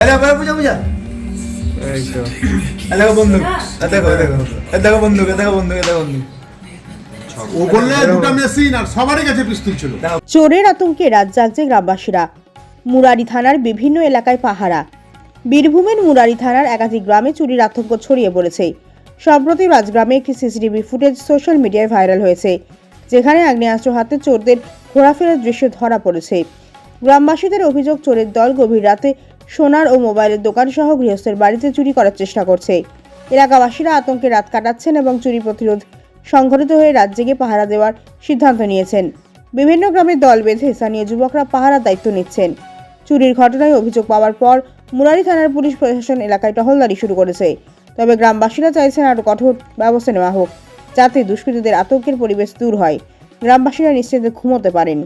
আরে ভাই বুঝা বুঝা এই তো দেখো বন্ধু দেখো বন্ধু ও বললে দুটো মেশিন আর সবারই কাছে পিস্তল ছিল। চোরের আতঙ্কে রাত জাগছে গ্রামবাসীরা। মুরারি থানার বিভিন্ন এলাকায় পাহারা। বীরভূমের মুরারি থানার একাধিক গ্রামে চুরির আতঙ্ক ছড়িয়ে পড়েছে। সম্প্রতি রাজগ্রামে একটি সিসিটিভি ফুটেজ সোশ্যাল মিডিয়ায় ভাইরাল হয়েছে, যেখানে আগ্নেয়াস্ত্র হাতে চোরদের ঘোরাফেরার দৃশ্য ধরা পড়েছে। গ্রামবাসীদের অভিযোগ, চোরের দল গভীর রাতে সোনার ও মোবাইলের দোকান সহ গৃহস্থের বাড়িতে চুরি করার চেষ্টা করছে। এলাকাবাসীরা আতঙ্কে রাত কাটাচ্ছেন এবং চুরি প্রতিরোধ সংগঠিত হয়ে রাত জেগে পাহারা দেওয়ার সিদ্ধান্ত নিয়েছেন। বিভিন্ন গ্রামে দল বেঁধে স্থানীয় যুবকরা পাহারার দায়িত্ব নিচ্ছেন। চুরির ঘটনায় অভিযোগ পাওয়ার পর মুরারি থানার পুলিশ প্রশাসন এলাকায় টহলদারি শুরু করেছে। তবে গ্রামবাসীরা চাইছেন আরও কঠোর ব্যবস্থা নেওয়া হোক, যাতে দুষ্কৃতীদের আতঙ্কের পরিবেশ দূর হয়, গ্রামবাসীরা নিশ্চিন্তে ঘুমোতে পারেন।